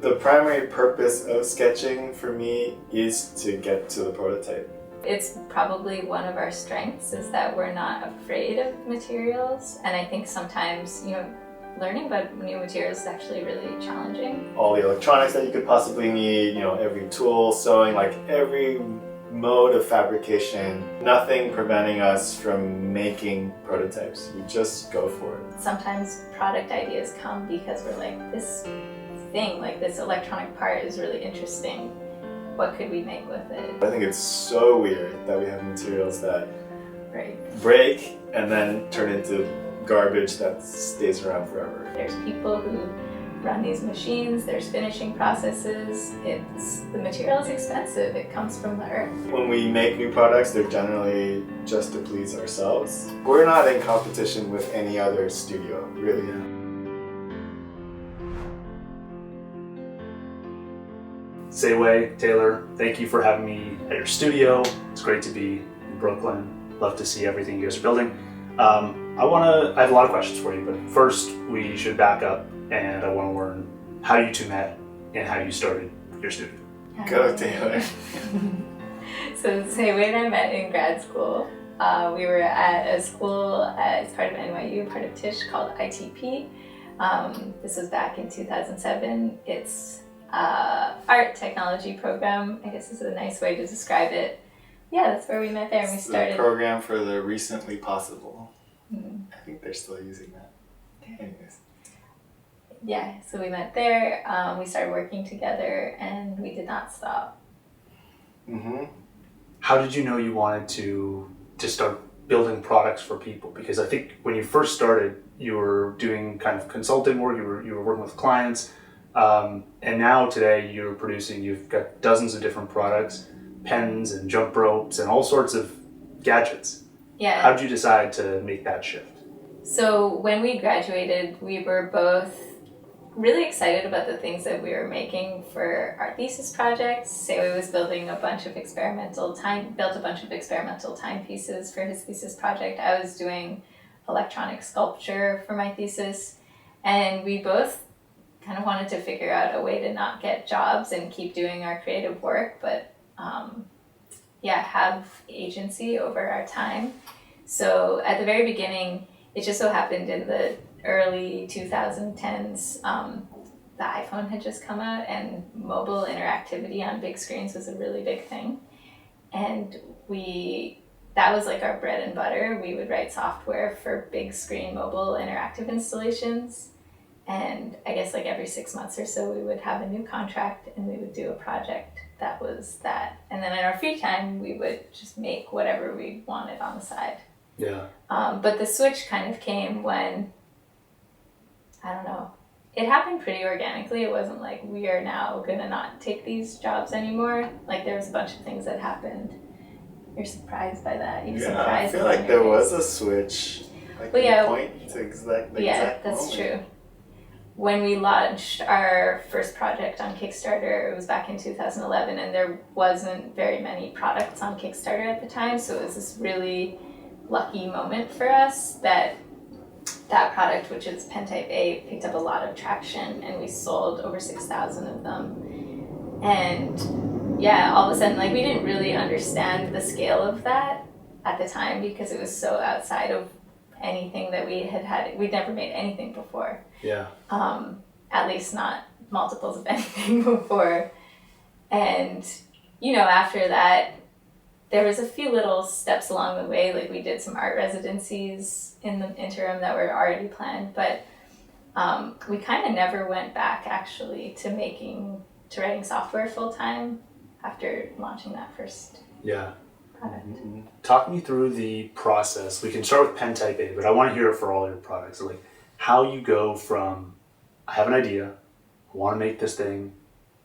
The primary purpose of sketching for me is to get to the prototype. It's probably one of our strengths is that we're not afraid of materials, and I think sometimes, learning about new materials is actually really challenging. All the electronics that you could possibly need, every tool, sewing, like every mode of fabrication, nothing preventing us from making prototypes. We just go for it. Sometimes product ideas come because we're like, this thing, like this electronic part is really interesting. What could we make with it? I think it's so weird that we have materials that break and then turn into garbage that stays around forever. There's people who run these machines, there's finishing processes. The material is expensive, it comes from the earth. When we make new products, they're generally just to please ourselves. We're not in competition with any other studio, really. Che-Wei, Taylor, thank you for having me at your studio. It's great to be in Brooklyn. Love to see everything you guys are building. I have a lot of questions for you, but first we should back up and I want to learn how you two met and how you started your studio. Go, Taylor. So Che-Wei and I met in grad school. We were at a school as part of NYU, part of Tisch, called ITP. This was back in 2007. It's art technology program, I guess is a nice way to describe it. Yeah, that's where we met there and we started. The program for the recently possible. I think they're still using that. Anyways. Yeah, so we met there, we started working together and we did not stop. How did you know you wanted to start building products for people? Because I think when you first started, you were doing kind of consulting work, you were working with clients. And now today you've got dozens of different products, pens and jump ropes and all sorts of gadgets. Yeah. How did you decide to make that shift? So when we graduated, we were both really excited about the things that we were making for our thesis projects. Che-Wei was building a bunch of experimental timepieces for his thesis project. I was doing electronic sculpture for my thesis, and we both kind of wanted to figure out a way to not get jobs and keep doing our creative work, but have agency over our time. So at the very beginning, it just so happened in the early 2010s, the iPhone had just come out and mobile interactivity on big screens was a really big thing. And that was like our bread and butter. We would write software for big screen mobile interactive installations. And I guess like every 6 months or so, we would have a new contract and we would do a project that was that. And then in our free time, we would just make whatever we wanted on the side. Yeah. But the switch kind of came when, I don't know, it happened pretty organically. It wasn't like we are now gonna not take these jobs anymore. Like there was a bunch of things that happened. You're surprised by that. I feel like there was a switch. Like point to exact that's moment. True. When we launched our first project on Kickstarter, it was back in 2011, and there wasn't very many products on Kickstarter at the time, so it was this really lucky moment for us that product, which is pen type A, picked up a lot of traction, and we sold over 6,000 of them. And yeah, all of a sudden, like we didn't really understand the scale of that at the time because it was so outside of anything that we had. We'd never made anything before. Yeah. At least not multiples of anything before. And, after that, there was a few little steps along the way. Like we did some art residencies in the interim that were already planned, but we kind of never went back actually to writing software full time after launching that first product. Talk me through the process. We can start with pen type A, but I want to hear it for all your products. So like how you go from, I have an idea, I want to make this thing,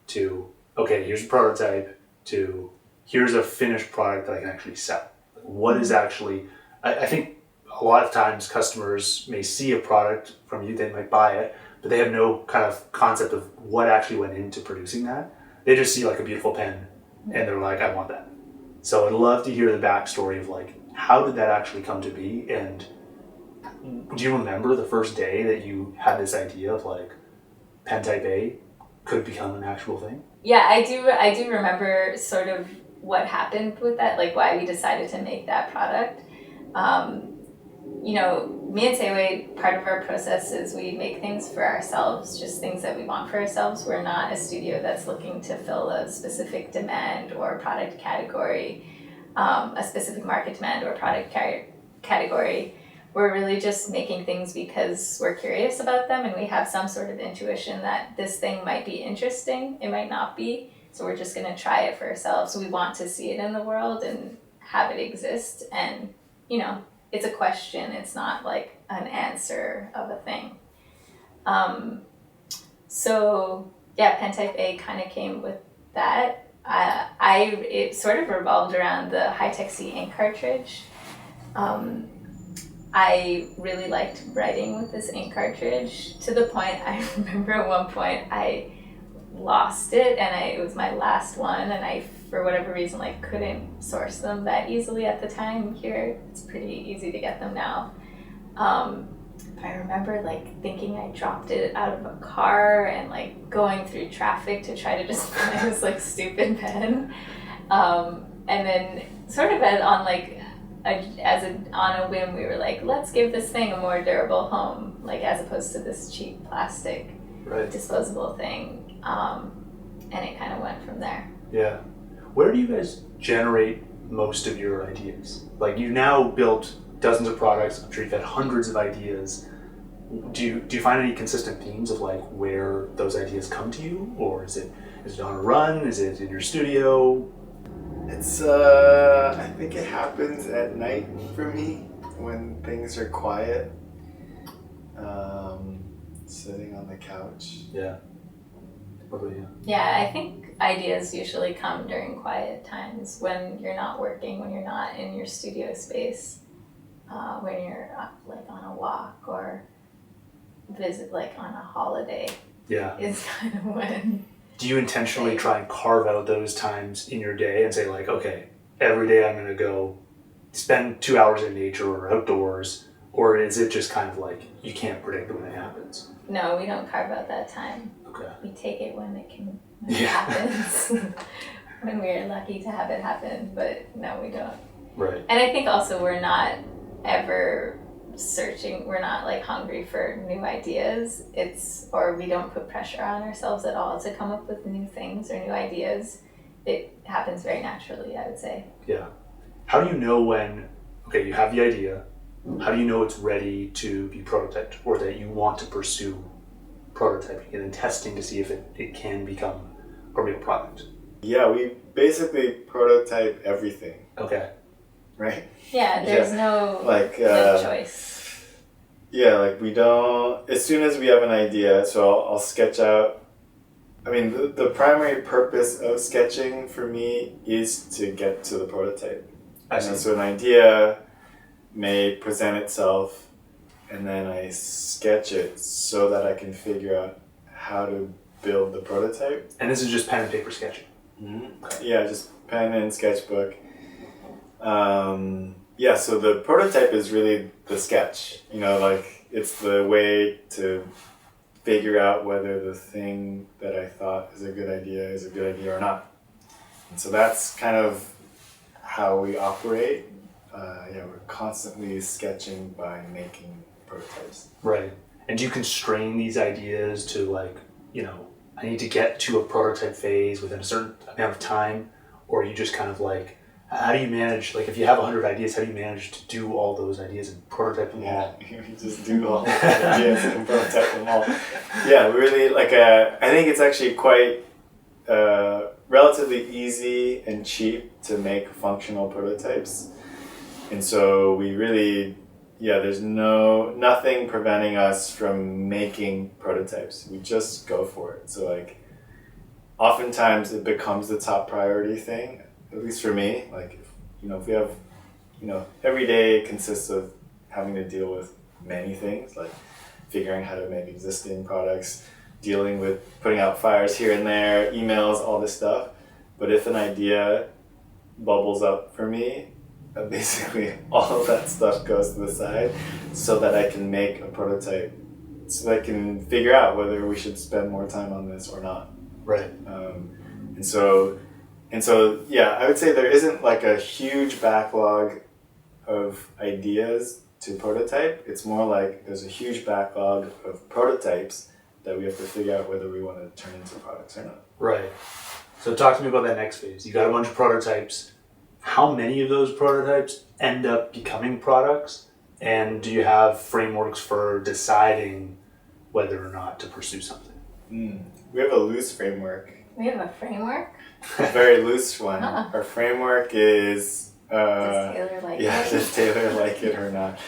to, okay, here's a prototype, to here's a finished product that I can actually sell. What is actually, I think a lot of times customers may see a product from you, they might buy it, but they have no kind of concept of what actually went into producing that. They just see like a beautiful pen and they're like, I want that. So I'd love to hear the backstory of like, how did that actually come to be? And do you remember the first day that you had this idea of like pen type A? could become an actual thing? Yeah, I do remember sort of what happened with that, like why we decided to make that product. Me and Che-Wei, part of our process is we make things for ourselves, just things that we want for ourselves. We're not a studio that's looking to fill a specific demand or product category, a specific market demand or product category. We're really just making things because we're curious about them and we have some sort of intuition that this thing might be interesting, it might not be. So we're just going to try it for ourselves. We want to see it in the world and have it exist. And, it's a question. It's not like an answer of a thing. Pen type A kind of came with that. It sort of revolved around the High-Tech-C ink cartridge. I really liked writing with this ink cartridge to the point I remember at one point I lost it and it was my last one and I, for whatever reason, couldn't source them that easily at the time. Here it's pretty easy to get them now. I remember thinking I dropped it out of a car and going through traffic to try to just find this stupid pen. And then sort of on a whim, we were let's give this thing a more durable home, as opposed to this cheap plastic disposable thing. And it kind of went from there. Yeah. Where do you guys generate most of your ideas? You've now built dozens of products. I'm sure you've had hundreds of ideas. Do you find any consistent themes of where those ideas come to you, or is it on a run? Is it in your studio? It's I think it happens at night for me when things are quiet. Sitting on the couch. Yeah. What about you? Yeah, I think ideas usually come during quiet times when you're not working, when you're not in your studio space, when you're on a walk or visit on a holiday. Yeah. Is kind of when. Do you intentionally try and carve out those times in your day and say okay, every day I'm going to go spend 2 hours in nature or outdoors, or is it just kind of you can't predict when it happens? No, we don't carve out that time. Okay. We take it when it happens. When we're lucky to have it happen, but no, we don't. Right. And I think also we're not ever searching, we're not hungry for new ideas. Or we don't put pressure on ourselves at all to come up with new things or new ideas. It happens very naturally, I would say. Yeah. How do you know when, you have the idea, how do you know it's ready to be prototyped or that you want to pursue prototyping and then testing to see if it can become a real product? Yeah, we basically prototype everything. Okay. Right? Yeah, there's no choice. Yeah, we don't, as soon as we have an idea, so I'll sketch out. I mean, the primary purpose of sketching for me is to get to the prototype. I see. So an idea may present itself, and then I sketch it so that I can figure out how to build the prototype. And this is just pen and paper sketching? Mm-hmm. Yeah, just pen and sketchbook. So the prototype is really the sketch. It's the way to figure out whether the thing that I thought is a good idea or not. And so that's kind of how we operate. We're constantly sketching by making prototypes. Right. And do you constrain these ideas to I need to get to a prototype phase within a certain amount of time? Or are you just kind of how do you manage, if you have 100 ideas, how do you manage to do all those ideas and prototype them all? You just do all the ideas and prototype them all. Yeah, really, I think it's actually quite relatively easy and cheap to make functional prototypes. And so we really, there's nothing preventing us from making prototypes. We just go for it. So oftentimes it becomes the top priority thing, at least for me. If we have, every day consists of having to deal with many things, figuring how to make existing products, dealing with putting out fires here and there, emails, all this stuff. But if an idea bubbles up for me, basically all of that stuff goes to the side so that I can make a prototype, so that I can figure out whether we should spend more time on this or not. Right. And so yeah, I would say there isn't like a huge backlog of ideas to prototype. It's more like there's a huge backlog of prototypes that we have to figure out whether we want to turn into products or not. Right. So talk to me about that next phase. You got a bunch of prototypes. How many of those prototypes end up becoming products? And do you have frameworks for deciding whether or not to pursue something? We have a loose framework. We have a framework? A very loose one. Huh. Our framework is... Does Taylor like it? Does Taylor like it or not?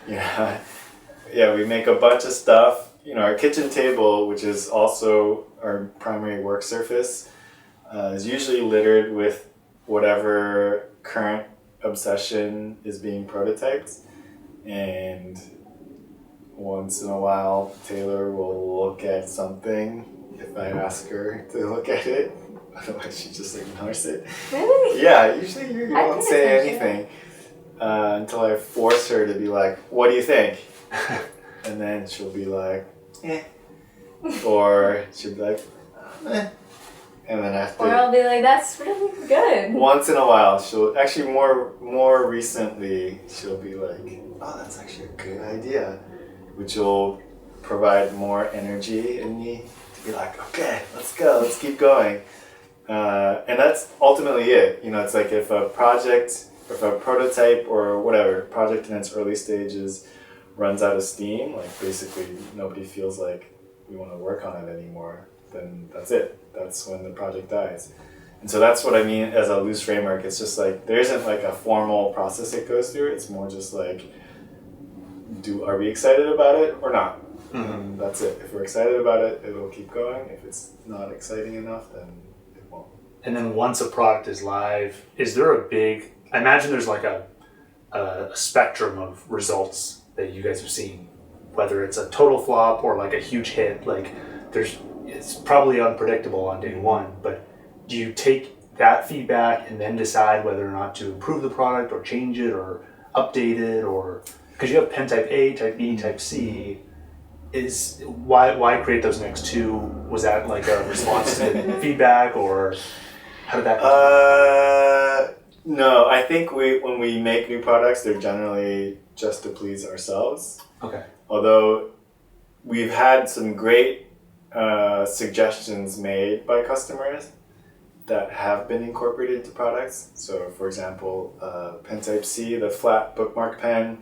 Yeah, we make a bunch of stuff. Our kitchen table, which is also our primary work surface, is usually littered with whatever current obsession is being prototyped. And once in a while, Taylor will look at something if I ask her to look at it. Otherwise, she just ignores it. Really? Yeah, usually you I won't pay say attention. anything until I force her to be like, "What do you think?" And then she'll be like, "Eh," or she'll be like, "Eh," and then after. Or I'll be like, that's really good. Once in a while, she'll actually more recently she'll be like, "Oh, that's actually a good idea," which will provide more energy in me to be like, "Okay, let's go, let's keep going." And that's ultimately it. It's like if a project, if a prototype or whatever project in its early stages runs out of steam, like basically nobody feels like we want to work on it anymore, then that's it. That's when the project dies. And so that's what I mean as a loose framework. It's just like there isn't like a formal process it goes through. It's more just like, are we excited about it or not? Mm-hmm. And that's it. If we're excited about it, it'll keep going. If it's not exciting enough, then it won't. And then once a product is live, is there a big... I imagine there's like a spectrum of results that you guys have seen, whether it's a total flop or like a huge hit. Like it's probably unpredictable on day one, but do you take that feedback and then decide whether or not to improve the product or change it or update it? Or because you have pen type A, type B, type C, is why create those next two? Was that like a response to feedback, or how did that go? No, I think when we make new products, they're generally just to please ourselves. Okay. Although we've had some great suggestions made by customers that have been incorporated into products. So, for example, pen type C, the flat bookmark pen,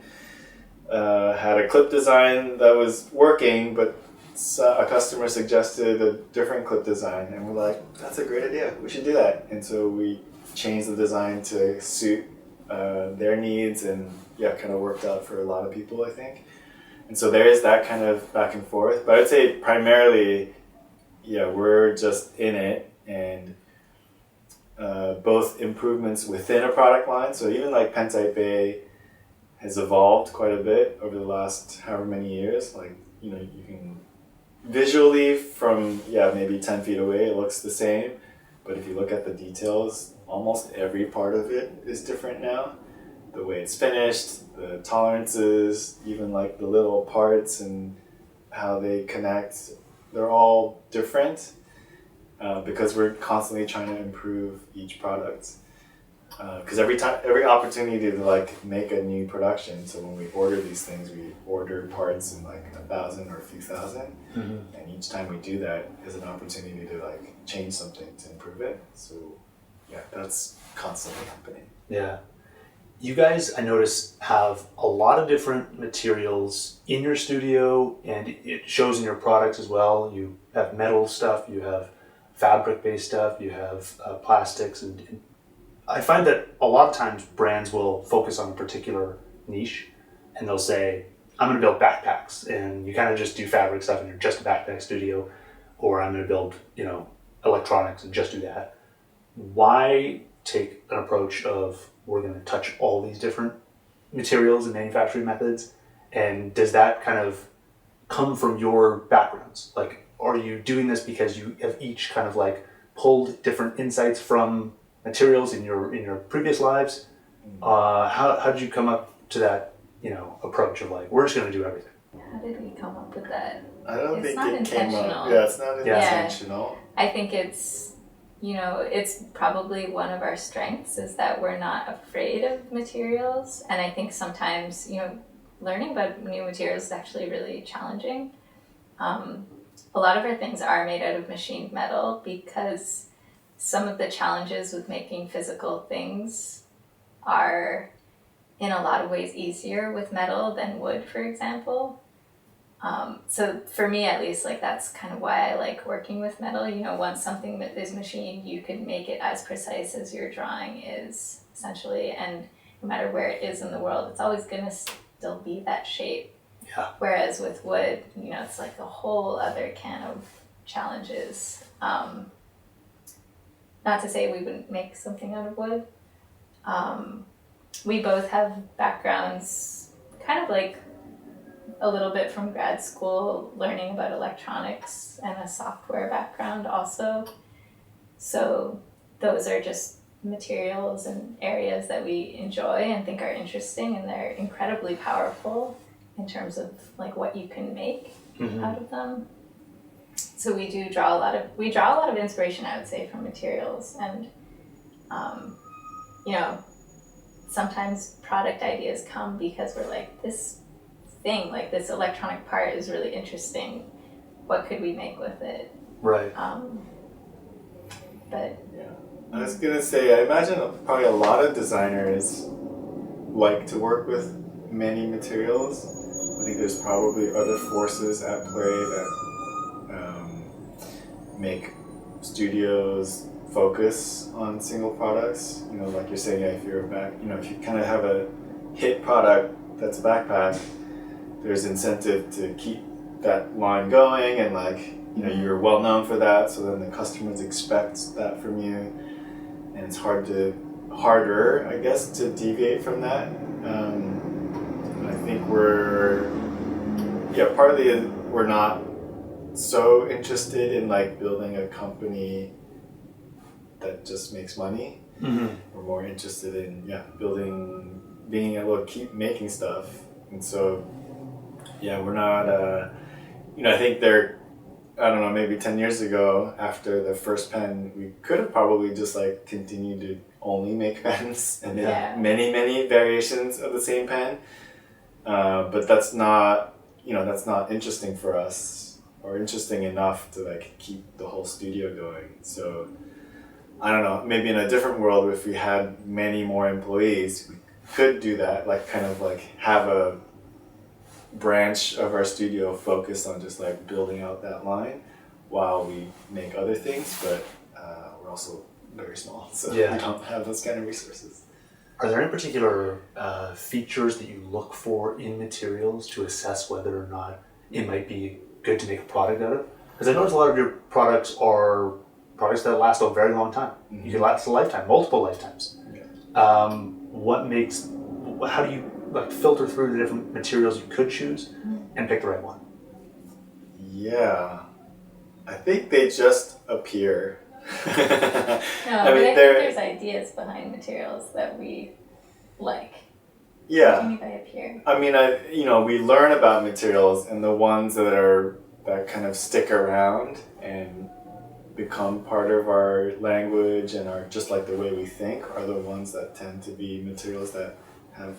had a clip design that was working, but a customer suggested a different clip design, and we're like, that's a great idea, we should do that. And so we changed the design to suit their needs, and kind of worked out for a lot of people, I think. And so there is that kind of back and forth, but I'd say primarily, we're just in it, and both improvements within a product line. So even like pen type A has evolved quite a bit over the last however many years. Like, you can visually from maybe 10 feet away it looks the same, but if you look at the details, almost every part of it is different now. The way it's finished, the tolerances, even like the little parts and how they connect, they're all different because we're constantly trying to improve each product. Because every opportunity to like make a new production, so when we order these things, we order parts in like 1,000 or a few thousand, and each time we do that is an opportunity to like change something to improve it. So that's constantly happening. Yeah. You guys, I notice, have a lot of different materials in your studio, and it shows in your products as well. You have metal stuff, you have fabric-based stuff, you have plastics, and I find that a lot of times brands will focus on a particular niche, and they'll say, I'm going to build backpacks, and you kind of just do fabric stuff and you're just a backpack studio, or I'm going to build, electronics and just do that. Why take an approach of we're going to touch all these different materials and manufacturing methods? And does that kind of come from your backgrounds? Like, are you doing this because you have each kind of like pulled different insights from materials in your previous lives? How did you come up to that approach of like, we're just going to do everything? How did we come up with that? I don't It's think not it came up. intentional. Yeah, it's not Yeah. intentional. I think it's, it's probably one of our strengths is that we're not afraid of materials. And I think sometimes, learning about new materials is actually really challenging. A lot of our things are made out of machined metal because some of the challenges with making physical things are in a lot of ways easier with metal than wood, for example. So for me, at least, like that's kind of why I like working with metal. Once something that is machined, you can make it as precise as your drawing is, essentially. And no matter where it is in the world, it's always going to still be that shape. Yeah. Whereas with wood, it's like a whole other can of challenges. Not to say we wouldn't make something out of wood. We both have backgrounds kind of like a little bit from grad school, learning about electronics and a software background also. So those are just materials and areas that we enjoy and think are interesting, and they're incredibly powerful in terms of like what you can make out of them. So we draw a lot of inspiration, I would say, from materials, and sometimes product ideas come because we're like, this thing, like this electronic part is really interesting. What could we make with it? Right. But Yeah. I was gonna say, I imagine probably a lot of designers like to work with many materials. I think there's probably other forces at play that make studios focus on single products. Like you're saying, if you're if you kind of have a hit product that's a backpack, there's incentive to keep that line going, and you're well known for that, so then the customers expect that from you, and it's harder, I guess, to deviate from that. And I think partly we're not so interested in building a company that just makes money. We're more interested in being able to keep making stuff, and so we're not. I think I don't know, maybe 10 years ago, after the first pen, we could have probably just continued to only make pens and make many variations of the same pen. But that's not interesting for us, or interesting enough to keep the whole studio going. So I don't know, maybe in a different world, if we had many more employees, we could do that, have a branch of our studio focused on just building out that line while we make other things, but we're also very small, so we don't have those kind of resources. Are there any particular features that you look for in materials to assess whether or not it might be good to make a product out of? Because I notice a lot of your products are products that last a very long time. You can last a lifetime, multiple lifetimes. How do you filter through the different materials you could choose and pick the right one? Yeah, I think they just appear. I think there's ideas behind materials that we like. Yeah. What do you mean by appear? I mean, we learn about materials, and the ones that kind of stick around and become part of our language and are just the way we think are the ones that tend to be materials that have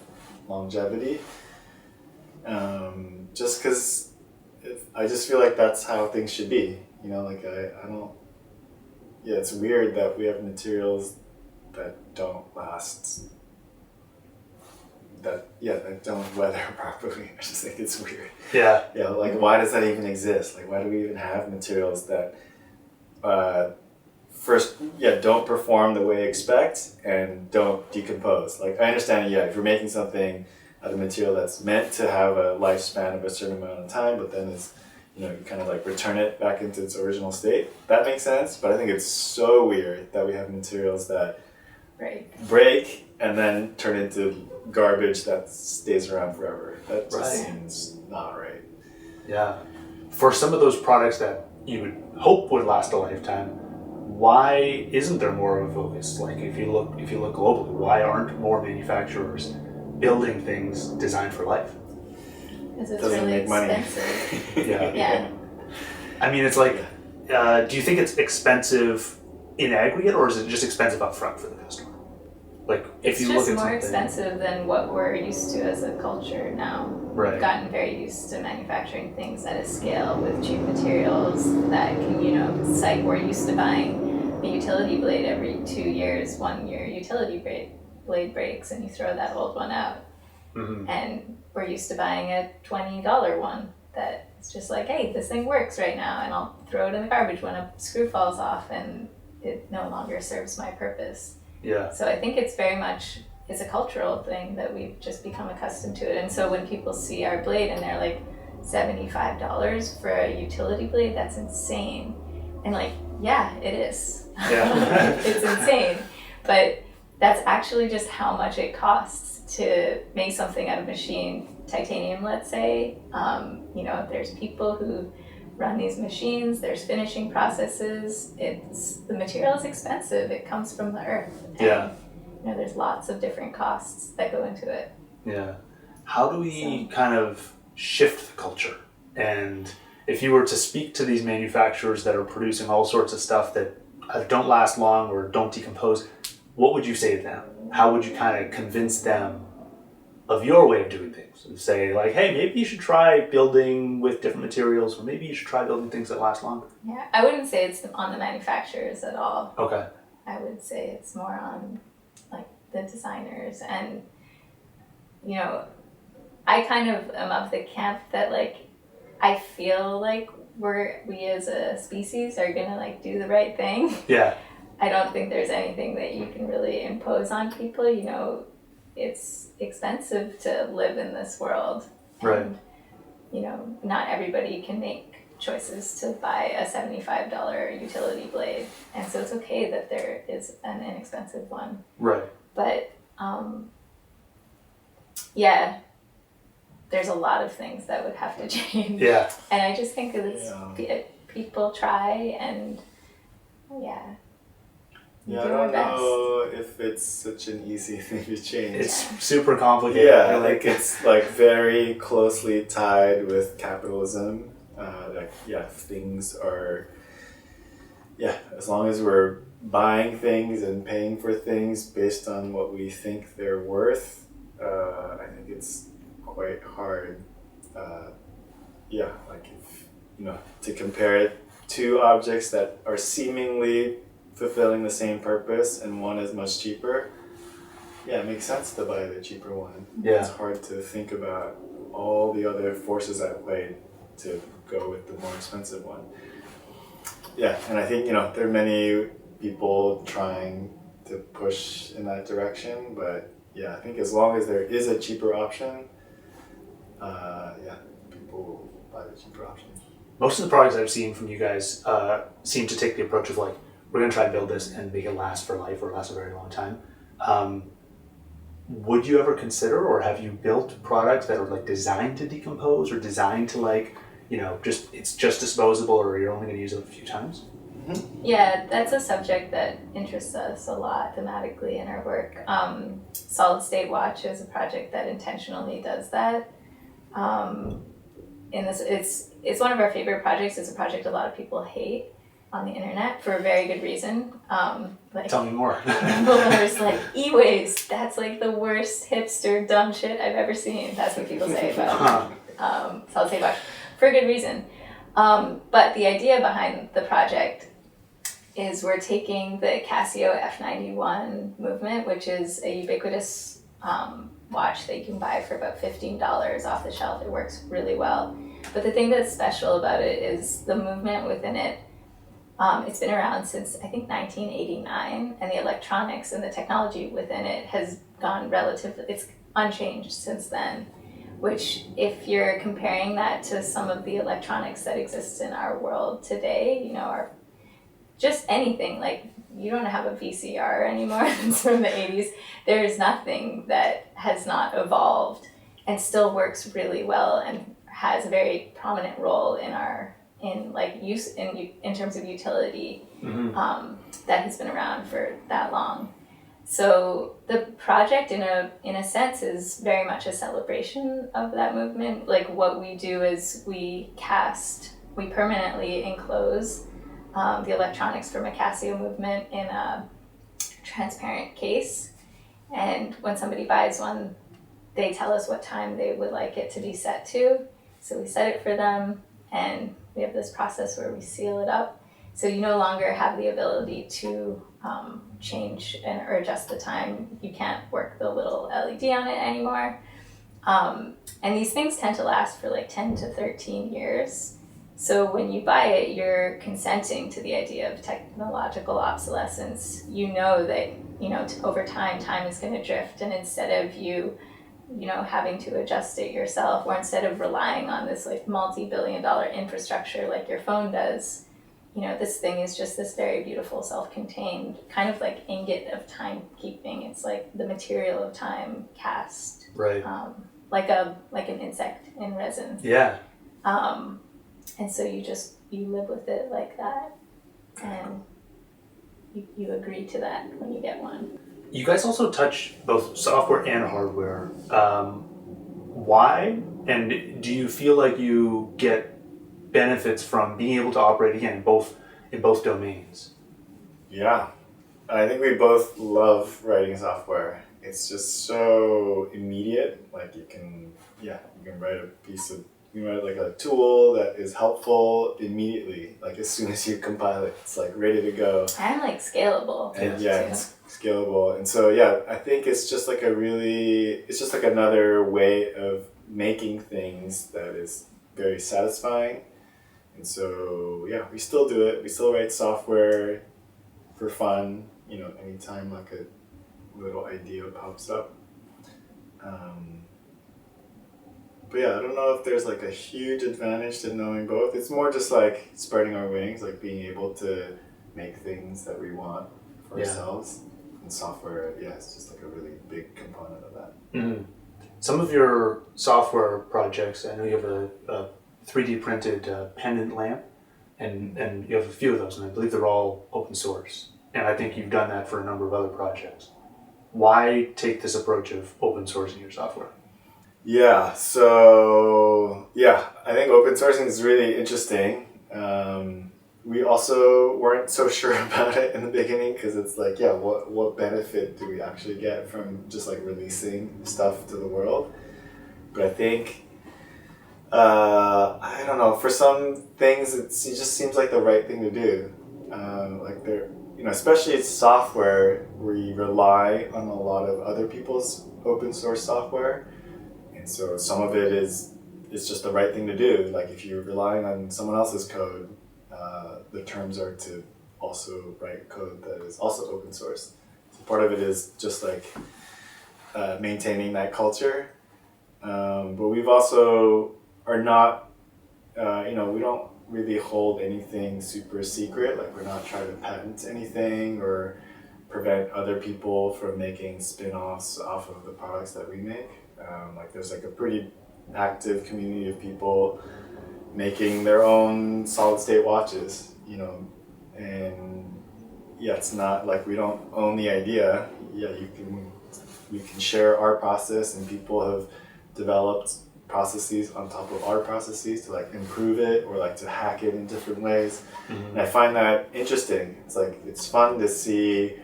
longevity. Just because I just feel like that's how things should be. I don't. Yeah, it's weird that we have materials that don't last. That don't weather properly. I just think it's weird. Yeah. Yeah, why does that even exist? Why do we even have materials that don't perform the way you expect and don't decompose? I understand, if you're making something out of material that's meant to have a lifespan of a certain amount of time, but then it's, you kind of return it back into its original state. That makes sense, but I think it's so weird that we have materials that break and then turn into garbage that stays around forever. That just seems not right. Yeah. For some of those products that you would hope would last a lifetime, why isn't there more of a focus? If you look globally, why aren't more manufacturers building things designed for life? Because it's Doesn't really make money. expensive. Yeah. I mean, it's like, do you think it's expensive in aggregate, or is it just expensive up front for the customer? Like, if It's you just look at more something, expensive than what we're used to as a culture now. Right. We've gotten very used to manufacturing things at a scale with cheap materials that can, it's like we're used to buying a utility blade every 2 years. 1 year utility blade breaks and you throw that old one out. Mm-hmm. And we're used to buying a $20 one that it's just like, hey, this thing works right now, and I'll throw it in the garbage when a screw falls off and it no longer serves my purpose. Yeah. So I think it's very much, it's a cultural thing that we've just become accustomed to it. And so when people see our blade and they're like, $75 for a utility blade, that's insane. And like, yeah, it is. Yeah. It's insane. But that's actually just how much it costs to make something out of machine titanium, let's say. There's people who run these machines, there's finishing processes. The material is expensive. It comes from the earth. And, Yeah. There's lots of different costs that go into it. Yeah. How do we kind of shift the culture? And if you were to speak to these manufacturers that are producing all sorts of stuff that don't last long or don't decompose, what would you say to them? How would you kind of convince them of your way of doing things? And say like, hey, maybe you should try building with different materials, or maybe you should try building things that last longer. Yeah, I wouldn't say it's on the manufacturers at all. Okay. I would say it's more on like the designers. And I kind of am of the camp that like I feel like we as a species are gonna like do the right thing. Yeah. I don't think there's anything that you can really impose on people. It's expensive to live in this world. Right. And, not everybody can make choices to buy a $75 utility blade. And so it's okay that there is an inexpensive one. Right. But, yeah, there's a lot of things that would have to change. Yeah. And I just think people try and, Yeah, I don't know if it's such an easy thing to change. It's super complicated. Yeah, like it's like very closely tied with capitalism. Things are, as long as we're buying things and paying for things based on what we think they're worth, I think it's quite hard. To compare it to objects that are seemingly fulfilling the same purpose and one is much cheaper, it makes sense to buy the cheaper one. Yeah. It's hard to think about all the other forces at play to go with the more expensive one. Yeah, and I think, there are many people trying to push in that direction, but I think as long as there is a cheaper option, people will buy the cheaper option. Most of the products I've seen from you guys seem to take the approach of like, we're going to try and build this and make it last for life or last a very long time. Would you ever consider, or have you built products that are like designed to decompose or designed to like, it's just disposable, or you're only going to use it a few times? Mm-hmm. Yeah, that's a subject that interests us a lot thematically in our work. Solid State Watch is a project that intentionally does that. It's one of our favorite projects. It's a project a lot of people hate on the internet for a very good reason. Tell me more. People are just like, e-waste, that's like the worst hipster dumb shit I've ever seen. That's what people say about Solid State Watch, for a good reason. But the idea behind the project is we're taking the Casio F91 movement, which is a ubiquitous watch that you can buy for about $15 off the shelf. It works really well. But the thing that's special about it is the movement within it. It's been around since, I think, 1989, and the electronics and the technology within it has gone it's unchanged since then, which if you're comparing that to some of the electronics that exist in our world today, are just anything, like you don't have a VCR anymore, it's from the 80s, there's nothing that has not evolved and still works really well and has a very prominent role in use in terms of utility. Mm-hmm. That has been around for that long. So the project in a sense is very much a celebration of that movement. Like what we do is we cast we permanently enclose the electronics from a Casio movement in a transparent case. And when somebody buys one, they tell us what time they would like it to be set to. So we set it for them, and we have this process where we seal it up. So you no longer have the ability to change or adjust the time. You can't work the little LED on it anymore. And these things tend to last for like 10 to 13 years. So when you buy it, you're consenting to the idea of technological obsolescence. You know that, over time is going to drift, and instead of you having to adjust it yourself, or instead of relying on this like multi-billion-dollar infrastructure like your phone does, this thing is just this very beautiful self-contained kind of like ingot of timekeeping. It's like the material of time cast, Right. like an insect in resin. Yeah. And so you live with it like that, and you agree to that when you get one. You guys also touch both software and hardware. Why? And do you feel like you get benefits from being able to operate again in both domains? Yeah, I think we both love writing software. It's just so immediate. Like you can write like a tool that is helpful immediely. Like as soon as you compile it, it's like ready to go. And like scalable. And it's scalable. And so I think it's just like another way of making things that is very satisfying. And so we still do it. We still write software for fun, anytime like a little idea pops up. But I don't know if there's like a huge advantage to knowing both. It's more just like spreading our wings, like being able to make things that we want for ourselves. And software, it's just like a really big component of that. Mm-hmm. Some of your software projects, I know you have a 3D printed pendant lamp, and you have a few of those, and I believe they're all open source. And I think you've done that for a number of other projects. Why take this approach of open sourcing your software? I think open sourcing is really interesting. We also weren't so sure about it in the beginning because it's like, what benefit do we actually get from just like releasing stuff to the world? But I think, I don't know, for some things it just seems like the right thing to do. Especially software where you rely on a lot of other people's open source software. And so some of it's just the right thing to do. Like if you're relying on someone else's code, the terms are to also write code that is also open source. So part of it is just like maintaining that culture. But we've also are not, we don't really hold anything super secret. Like we're not trying to patent anything or prevent other people from making spin-offs off of the products that we make. There's like a pretty active community of people making their own solid state watches, and it's not like we don't own the idea. We can share our process, and people have developed processes on top of our processes to like improve it or like to hack it in different ways. Mm-hmm. And I find that interesting. It's like, it's fun to see,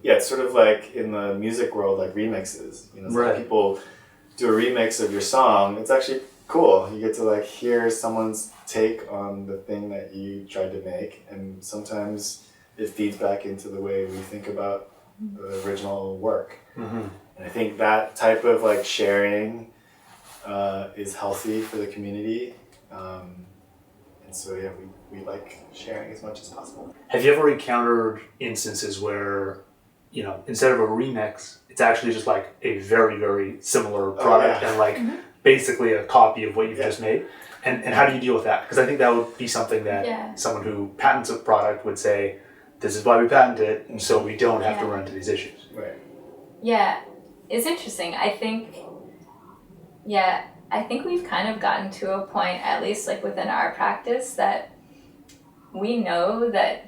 it's sort of like in the music world, like remixes, Right. Like people do a remix of your song. It's actually cool. You get to like hear someone's take on the thing that you tried to make, and sometimes it feeds back into the way we think about the original work. Mm-hmm. And I think that type of like sharing is healthy for the community. And so we like sharing as much as possible. Have you ever encountered instances where, instead of a remix, it's actually just like a very, very similar product and like basically a copy of what you've just made? And how do you deal with that? Because I think that would be something that someone who patents a product would say, this is why we patent it, and so we don't have to run into these issues. Right. Yeah, it's interesting. I think we've kind of gotten to a point, at least like within our practice, that we know that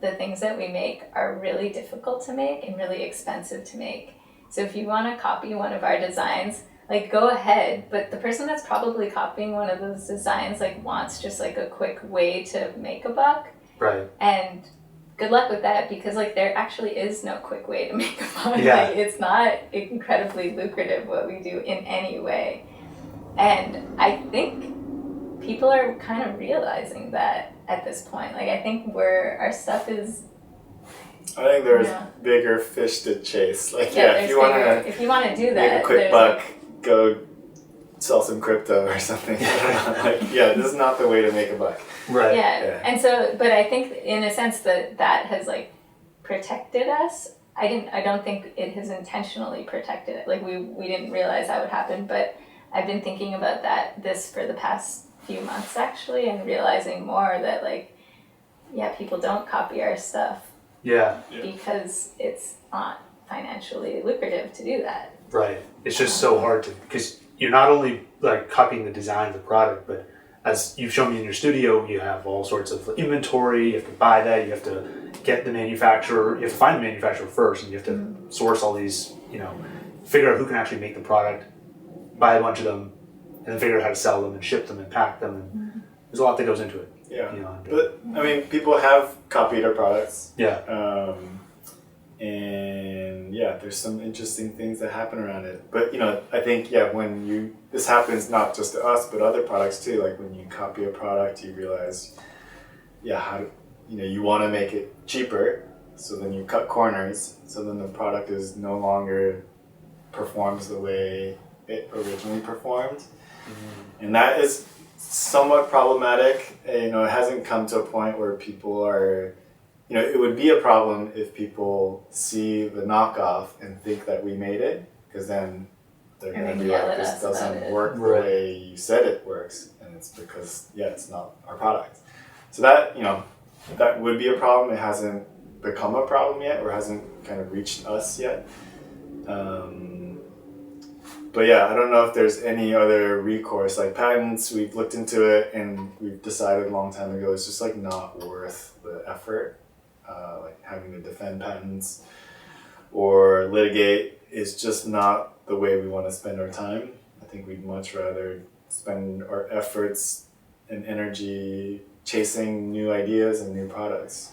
the things that we make are really difficult to make and really expensive to make. So if you want to copy one of our designs, like go ahead, but the person that's probably copying one of those designs like wants just like a quick way to make a buck. Right. And good luck with that, because like there actually is no quick way to make a buck. Yeah. Like it's not incredibly lucrative what we do in any way. And I think people are kind of realizing that at this point. Like I think our stuff is, I think there's Yeah. bigger fish to chase. Like, there's if you want bigger- to if you want to do that, make a quick there's, buck, like, go sell some crypto or something. Like, this is not the way to make a buck. Right. Yeah. And so, but I think in a sense that has like protected us. I don't think it has intentionally protected it. Like we didn't realize that would happen, but I've been thinking about this for the past few months actually, and realizing more that like, people don't copy our stuff Yeah. because it's not financially lucrative to do that. Right. It's just so hard to, because you're not only like copying the design of the product, but as you've shown me in your studio, you have all sorts of inventory. You have to buy that. You have to get the manufacturer. You have to find the manufacturer first, and you have to source all these. Figure out who can actually make the product, buy a bunch of them, and then figure out how to sell them and ship them and pack them. And there's a lot that goes into it. Yeah. But I mean, people have copied our products. Yeah. And there's some interesting things that happen around it. But I think when this happens not just to us but other products too. Like when you copy a product, you realize, how you want to make it cheaper, so then you cut corners. So then the product is no longer performs the way it originally performed, and that is somewhat problematic. It hasn't come to a point where people are. It would be a problem if people see the knockoff and think that we made it, because then they're going to be like, this doesn't work the way you said it works, and it's because, it's not our product. So that, that would be a problem. It hasn't become a problem yet, or hasn't kind of reached us yet. But I don't know if there's any other recourse. Like patents, we've looked into it and we've decided a long time ago it's just like not worth the effort. Like having to defend patents or litigate is just not the way we want to spend our time. I think we'd much rather spend our efforts and energy chasing new ideas and new products.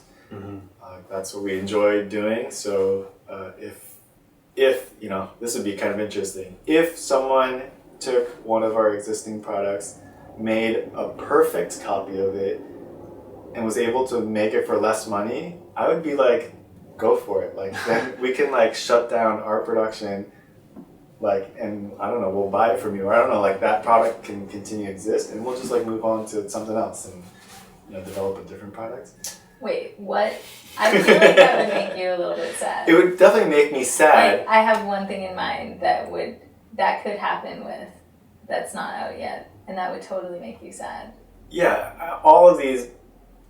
That's what we enjoy doing. So if this would be kind of interesting. If someone took one of our existing products, made a perfect copy of it, and was able to make it for less money, I would be like, go for it. Like then we can like shut down our production, like, and I don't know, we'll buy it from you. Or I don't know, like that product can continue to exist, and we'll just like move on to something else and develop a different product. Wait, what? I feel like that would make you a little bit sad. It would definitely make me sad. Like, I have one thing in mind that could happen with, that's not out yet, and that would totally make you sad. Yeah, all of these,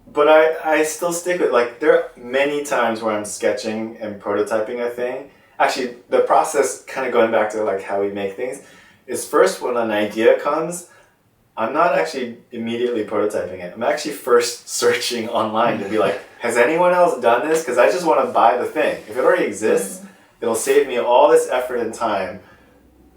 but I still stick with, like, there are many times where I'm sketching and prototyping a thing. Actually, the process, kind of going back to like how we make things, is first when an idea comes, I'm not actually immediately prototyping it. I'm actually first searching online to be like, has anyone else done this? Because I just want to buy the thing. If it already exists, it'll save me all this effort and time,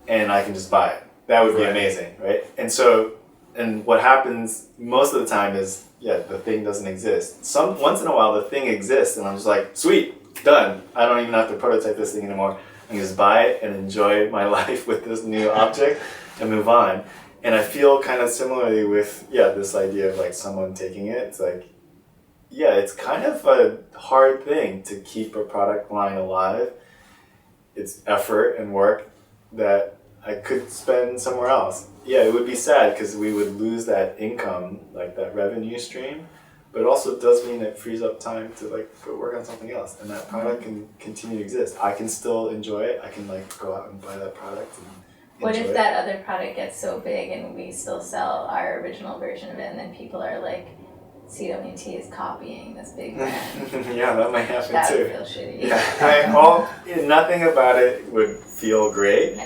and I can just buy it. That would be amazing, right? And what happens most of the time is, the thing doesn't exist. Once in a while, the thing exists, and I'm just like, sweet, done. I don't even have to prototype this thing anymore. I can just buy it and enjoy my life with this new object and move on. And I feel kind of similarly with, this idea of like someone taking it. It's like, it's kind of a hard thing to keep a product line alive. It's effort and work that I could spend somewhere else. It would be sad because we would lose that income, like that revenue stream. But it also does mean it frees up time to like go work on something else, and that product can continue to exist. I can still enjoy it. I can like go out and buy that product and what enjoy if it. that other product gets so big and we still sell our original version of it, and then people are like, CW&T is copying this big brand? That might happen That too. would feel shitty. Nothing about it would feel great.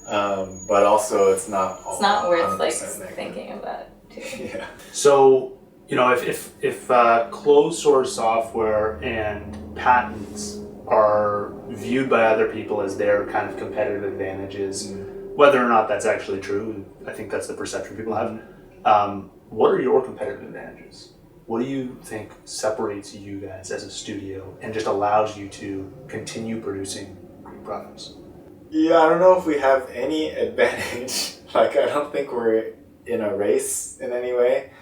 But also it's not. It's not worth like negative. thinking about too. So, if closed source software and patents are viewed by other people as their kind of competitive advantages, whether or not that's actually true, I think that's the perception people have. What are your competitive advantages? What do you think separates you guys as a studio and just allows you to continue producing great products? Yeah, I don't know if we have any advantage. Like, I don't think we're in a race in any way.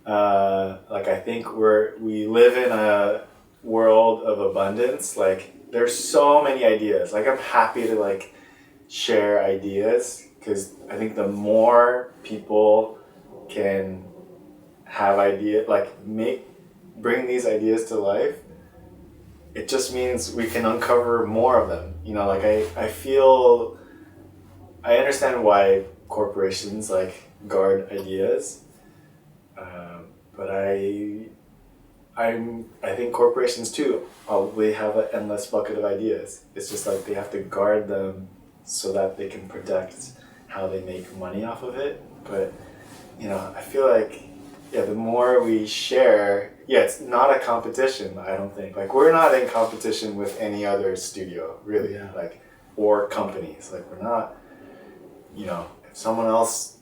Like, I think we live in a world of abundance. Like, there's so many ideas. Like, I'm happy to like share ideas because I think the more people can have ideas, like bring these ideas to life, it just means we can uncover more of them. You know, like I understand why corporations like guard ideas, but I think corporations too probably have an endless bucket of ideas. It's just like they have to guard them so that they can protect how they make money off of it. But you know, I feel like the more we share, it's not a competition. I don't think like we're not in competition with any other studio really, like or companies. Like we're not. You know, if someone else,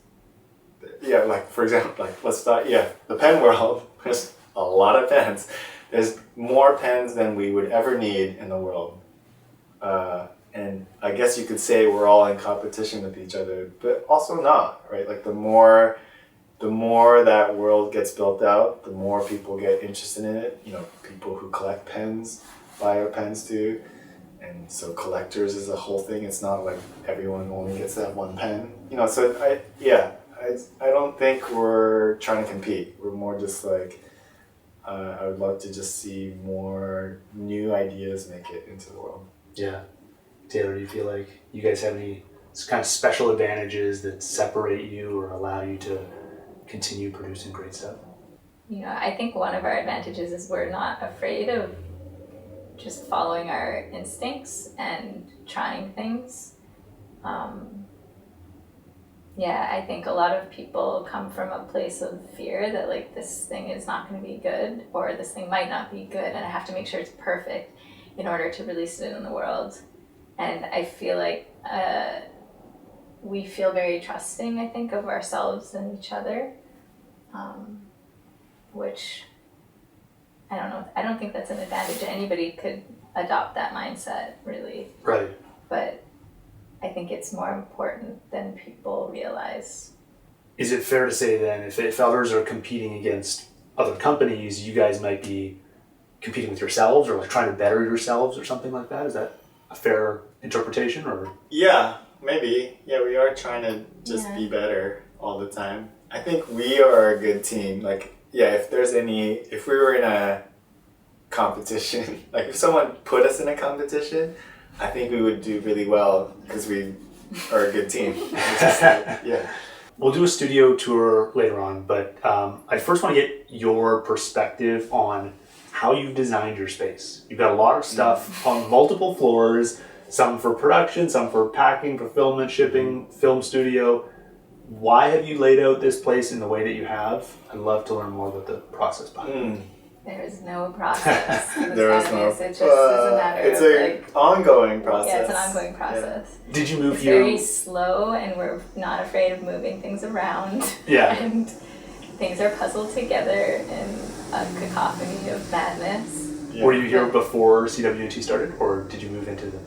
like for example, like let's start, the pen world. There's a lot of pens. There's more pens than we would ever need in the world. And I guess you could say we're all in competition with each other, but also not, right? Like the more that world gets built out, the more people get interested in it. You know, people who collect pens buy our pens too. And so collectors is a whole thing. It's not like everyone only gets that one pen. You know, so I don't think we're trying to compete. We're more just like, I would love to just see more new ideas make it into the world. Yeah. Taylor, do you feel like you guys have any kind of special advantages that separate you or allow you to continue producing great stuff? You know, I think one of our advantages is we're not afraid of just following our instincts and trying things. I think a lot of people come from a place of fear that like this thing is not going to be good or this thing might not be good and I have to make sure it's perfect in order to release it in the world. And I feel like we feel very trusting, I think, of ourselves and each other, which I don't know. I don't think that's an advantage. Anybody could adopt that mindset, really. Right. But I think it's more important than people realize. Is it fair to say then, if others are competing against other companies, you guys might be competing with yourselves or like trying to better yourselves or something like that? Is that a fair interpretation or? Yeah, maybe. Yeah, we are trying to just be better all the time. I think we are a good team. Like, if we were in a competition, like if someone put us in a competition, I think we would do really well because we are a good team. We'll do a studio tour later on, but I first want to get your perspective on how you've designed your space. You've got a lot of stuff on multiple floors, some for production, some for packing, fulfillment, shipping, film studio. Why have you laid out this place in the way that you have? I'd love to learn more about the process behind it. There is no process. There is no. It just is a matter it's of an ongoing process. Yeah, it's an ongoing process. Yeah. Did you move it's here? Very slow, and we're not afraid of moving things around. Yeah. And things are puzzled together in a cacophony of madness. Yeah. Were you here before CW&T started, or did you move into the?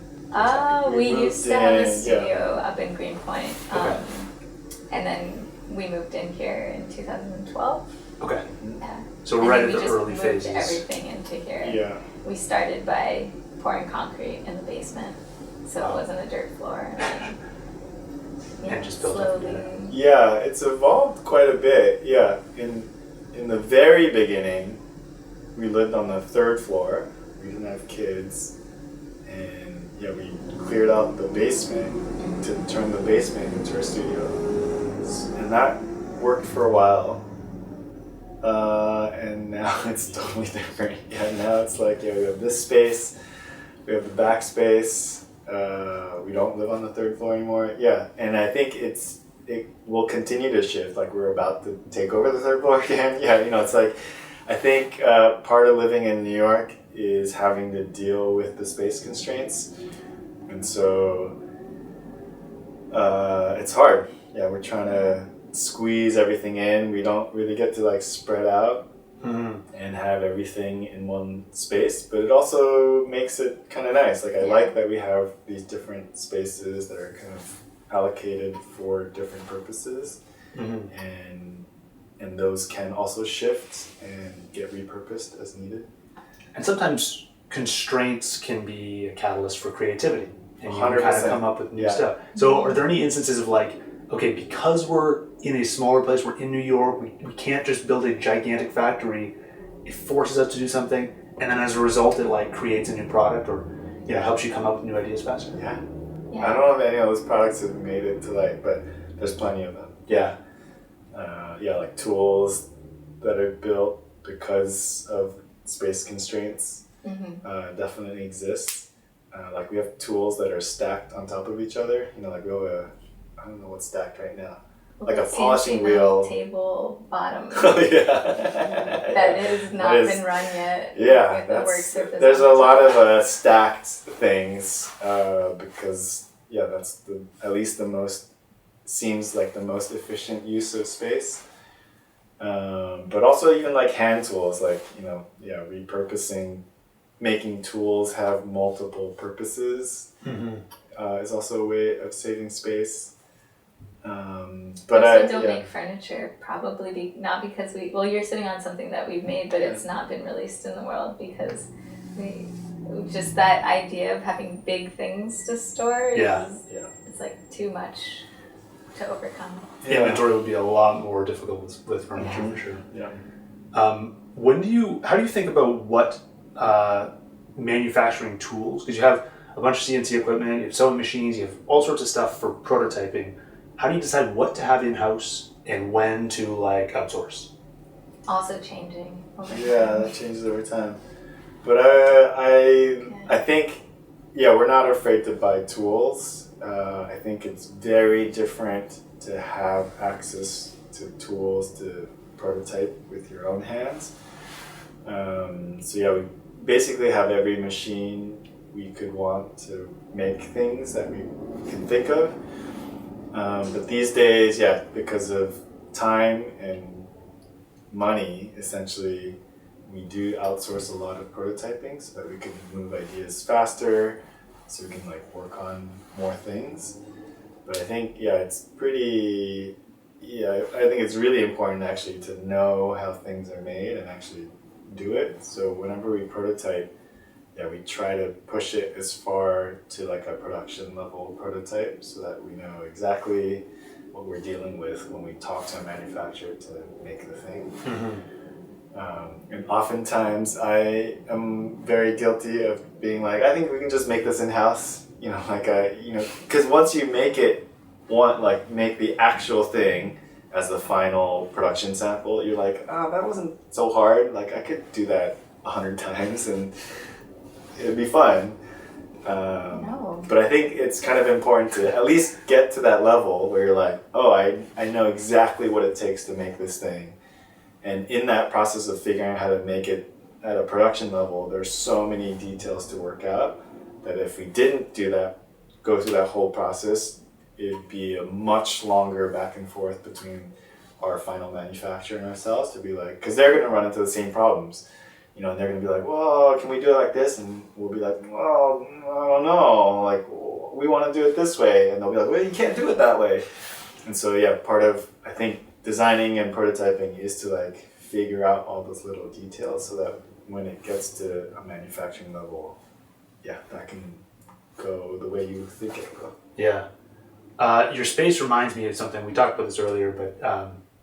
We used to have a studio up in Greenpoint, and then we moved in here in 2012. Okay. Yeah. So we're right at the early phases. We just moved everything into here. Yeah. We started by pouring concrete in the basement, so it wasn't a dirt floor. And just built slowly. Yeah, it's evolved quite a bit. Yeah, in the very beginning, we lived on the third floor. We didn't have kids, and we cleared out the basement to turn the basement into a studio, and that worked for a while. And now it's totally different. Now it's like, we have this space, we have the back space, we don't live on the third floor anymore. And I think it will continue to shift, like we're about to take over the third floor again. It's like, I think part of living in New York is having to deal with the space constraints. And so It's hard. Yeah, we're trying to squeeze everything in. We don't really get to like spread out and have everything in one space, but it also makes it kind of nice. Like I like that we have these different spaces that are kind of allocated for different purposes, and those can also shift and get repurposed as needed. And sometimes constraints can be a catalyst for creativity, and you 100%. can kind of come up with new stuff. So are there any instances of like, okay, because we're in a smaller place, we're in New York, we can't just build a gigantic factory, it forces us to do something, and then as a result it like creates a new product or helps you come up with new ideas faster? Yeah. I don't know if any of those products have made it to like, but there's plenty of them. Like tools that are built because of space constraints definitely exist. Like we have tools that are stacked on top of each other. Like we have I don't know what's stacked right now. Like a polishing wheel. Table bottom. Oh, yeah. That has not been run yet. Yeah, there's a lot of stacked things because that's at least the most seems like the most efficient use of space. But also even like hand tools, like repurposing, making tools have multiple purposes is also a way of saving space. But also don't make furniture, probably not because you're sitting on something that we've made, but it's not been released in the world because just that idea of having big things to store it's like too much to overcome. Inventory would be a lot more difficult with furniture for sure. How do you think about what manufacturing tools, because you have a bunch of CNC equipment, you have sewing machines, you have all sorts of stuff for prototyping. How do you decide what to have in-house and when to like outsource? Also changing over time. Yeah, that changes over time. But I think we're not afraid to buy tools. I think it's very different to have access to tools to prototype with your own hands. We basically have every machine we could want to make things that we can think of. But these days, because of time and money, essentially, we do outsource a lot of prototyping so that we can move ideas faster, so we can like work on more things. But I think it's pretty. I think it's really important actually to know how things are made and actually do it. So whenever we prototype, we try to push it as far to like a production level prototype so that we know exactly what we're dealing with when we talk to a manufacturer to make the thing. And oftentimes I am very guilty of being like, I think we can just make this in-house, because once you make it, make the actual thing as the final production sample, you're like, that wasn't so hard. Like I could do that 100 times and it'd be fun. But I think it's kind of important to at least get to that level where you're like, I know exactly what it takes to make this thing. And in that process of figuring out how to make it at a production level, there's so many details to work out that if we didn't go through that whole process, it'd be a much longer back and forth between our final manufacturer and ourselves to be like, because they're going to run into the same problems. And they're going to be like, well, can we do it like this? And we'll be like, well, I don't know. Like, we want to do it this way. And they'll be like, well, you can't do it that way. And so, part of, I think, designing and prototyping is to like figure out all those little details so that when it gets to a manufacturing level, that can go the way you think it will. Yeah. Your space reminds me of something, we talked about this earlier, but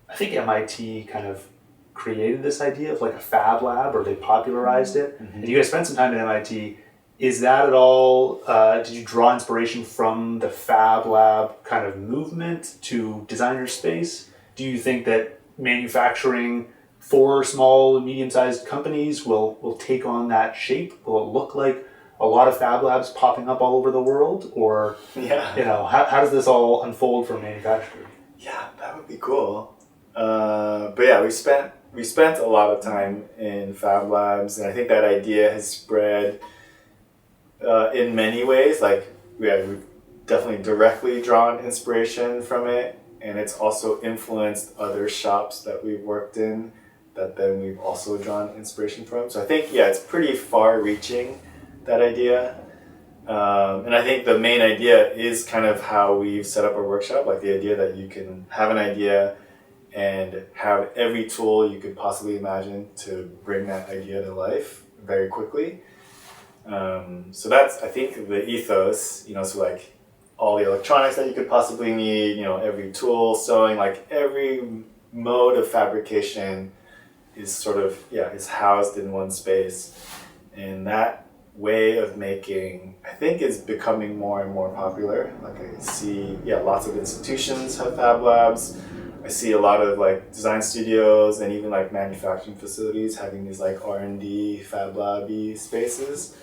I think MIT kind of created this idea of like a fab lab, or they popularized it. And you guys spent some time at MIT. Is that at all, did you draw inspiration from the fab lab kind of movement to design your space? Do you think that manufacturing for small and medium-sized companies will take on that shape? Will it look like a lot of fab labs popping up all over the world? Or, how does this all unfold for manufacturing? Yeah, that would be cool. But we spent a lot of time in fab labs, and I think that idea has spread in many ways. Like we've definitely directly drawn inspiration from it, and it's also influenced other shops that we've worked in that then we've also drawn inspiration from. So I think, yeah, it's pretty far-reaching, that idea. And I think the main idea is kind of how we've set up our workshop, like the idea that you can have an idea and have every tool you could possibly imagine to bring that idea to life very quickly. So that's, I think, the ethos, so like all the electronics that you could possibly need, every tool, sewing, like every mode of fabrication is sort of, is housed in one space. And that way of making, I think, is becoming more and more popular. Like I see, lots of institutions have fab labs. I see a lot of like design studios and even like manufacturing facilities having these like R&D fab lab-y spaces.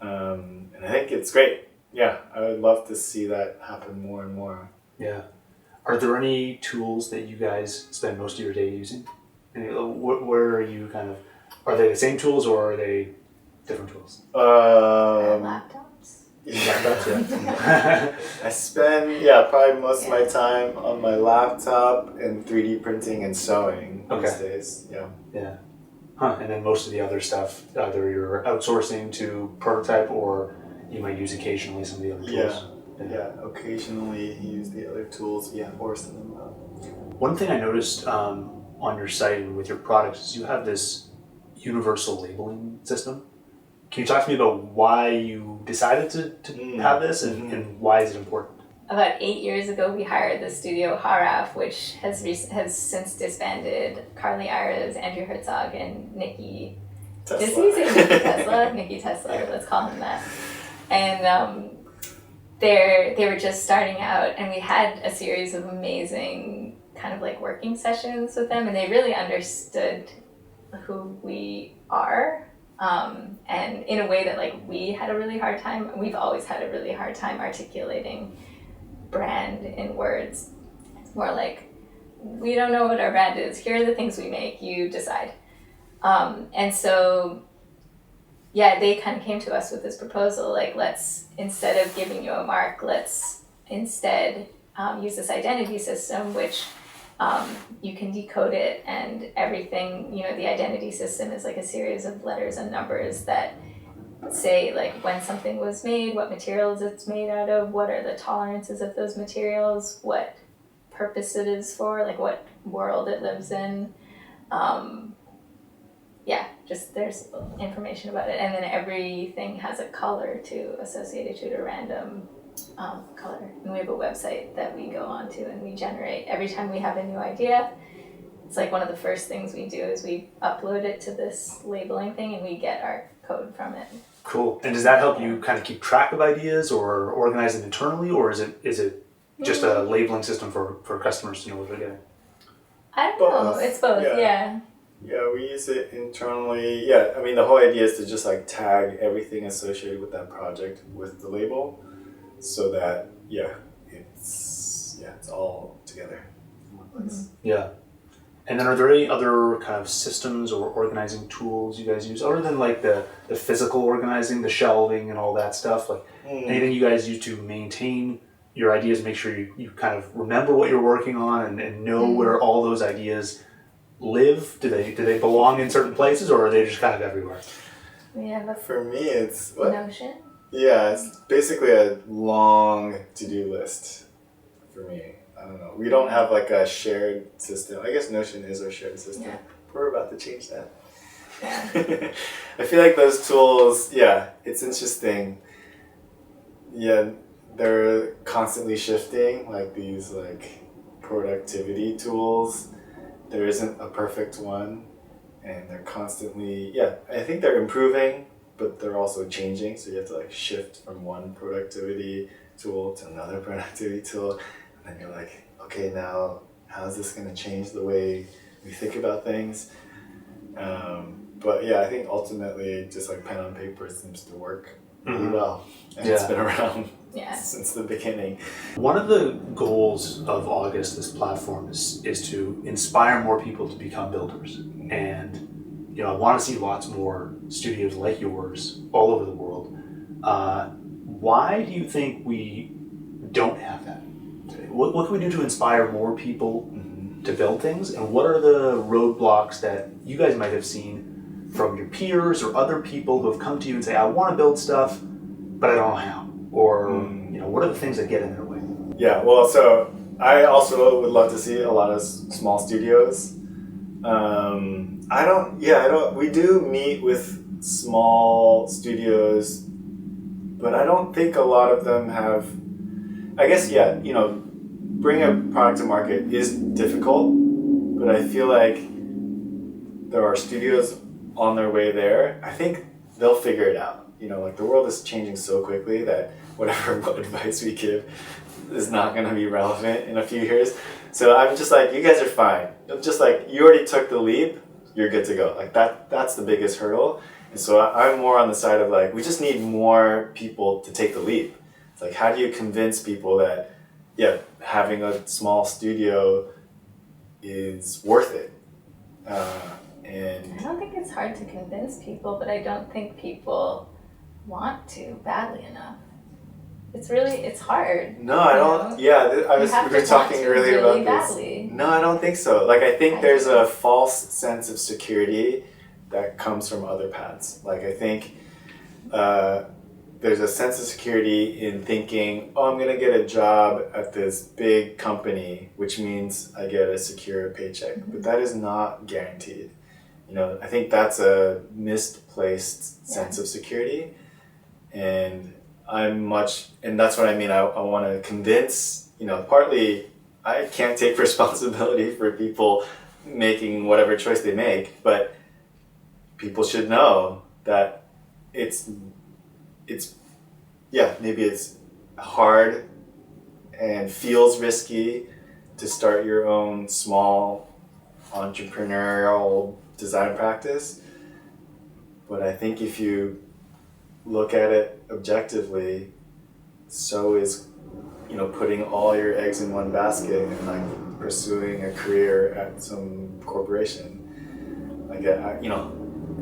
And I think it's great. Yeah, I would love to see that happen more and more. Yeah. Are there any tools that you guys spend most of your day using? Where are you kind of, are they the same tools or are they different tools? Laptops. Yeah. I spend, probably most of my time on my laptop and 3D printing and sewing these days. Yeah. Huh. And then most of the other stuff, either you're outsourcing to prototype or you might use occasionally some of the other tools. Yeah, occasionally use the other tools, or send them out. One thing I noticed on your site and with your products is you have this universal labeling system. Can you talk to me about why you decided to have this and why is it important? About 8 years ago, we hired the studio Haraf, which has since disbanded. Carly Ayres, Andrew Herzog, and Nikki Tesla. Just using Nikki Tesla. Nikki Tesla, let's call him that. And they were just starting out, and we had a series of amazing kind of like working sessions with them, and they really understood who we are. And in a way that like we had a really hard time, we've always had a really hard time articulating brand in words. It's more like, we don't know what our brand is. Here are the things we make, you decide. And so, they kind of came to us with this proposal, like, let's, instead of giving you a mark, let's instead use this identity system, which you can decode it, and everything, the identity system is like a series of letters and numbers that say like when something was made, what materials it's made out of, what are the tolerances of those materials, what purpose it is for, like what world it lives in. Just there's information about it, and then everything has a color too associated to it, a random color. And we have a website that we go on to, and we generate every time we have a new idea. It's like one of the first things we do is we upload it to this labeling thing, and we get our code from it. Cool. And does that help you kind of keep track of ideas or organize them internally, or is it just a labeling system for customers to know what they're getting? I don't know. It's both. Yeah, we use it internally. I mean, the whole idea is to just like tag everything associated with that project with the label, so that it's all together in one place. Yeah. And then are there any other kind of systems or organizing tools you guys use other than like the physical organizing, the shelving and all that stuff? Like anything you guys use to maintain your ideas, make sure you kind of remember what you're working on and know where all those ideas live? Do they belong in certain places, or are they just kind of everywhere? For me, it's Notion. It's basically a long to-do list for me. I don't know. We don't have like a shared system. I guess Notion is our shared system. We're about to change that. I feel like those tools, it's interesting. They're constantly shifting, like these like productivity tools. There isn't a perfect one, and they're constantly, I think they're improving, but they're also changing. So you have to like shift from one productivity tool to another productivity tool. And you're like, okay, now how's this going to change the way we think about things? But I think ultimately just like pen on paper seems to work really well. And it's been around since the beginning. One of the goals of August, this platform, is to inspire more people to become builders. And I want to see lots more studios like yours all over the world. Why do you think we don't have that today? What can we do to inspire more people to build things? And what are the roadblocks that you guys might have seen from your peers or other people who have come to you and say, I want to build stuff, but I don't know how? Or, what are the things that get in their way? Yeah, well, so I also would love to see a lot of small studios. We do meet with small studios, but I don't think a lot of them have, I guess, bringing a product to market is difficult, but I feel like there are studios on their way there. I think they'll figure it out. The world is changing so quickly that whatever advice we give is not going to be relevant in a few years. So I'm just like, you guys are fine. Just like, you already took the leap, you're good to go. Like that's the biggest hurdle. And so I'm more on the side of like, we just need more people to take the leap. It's like, how do you convince people that, having a small studio is worth it? And I don't think it's hard to convince people, but I don't think people want to badly enough. It's hard. No, I don't. Yeah, we were talking earlier really about this. Badly. No, I don't think so. Like, I think there's a false sense of security that comes from other paths. Like, I think there's a sense of security in thinking, I'm going to get a job at this big company, which means I get a secure paycheck. But that is not guaranteed. I think that's a misplaced sense of security. And that's what I mean. I want to convince, partly I can't take responsibility for people making whatever choice they make, but people should know that maybe it's hard and feels risky to start your own small entrepreneurial design practice. But I think if you look at it objectively, so is putting all your eggs in one basket and like pursuing a career at some corporation.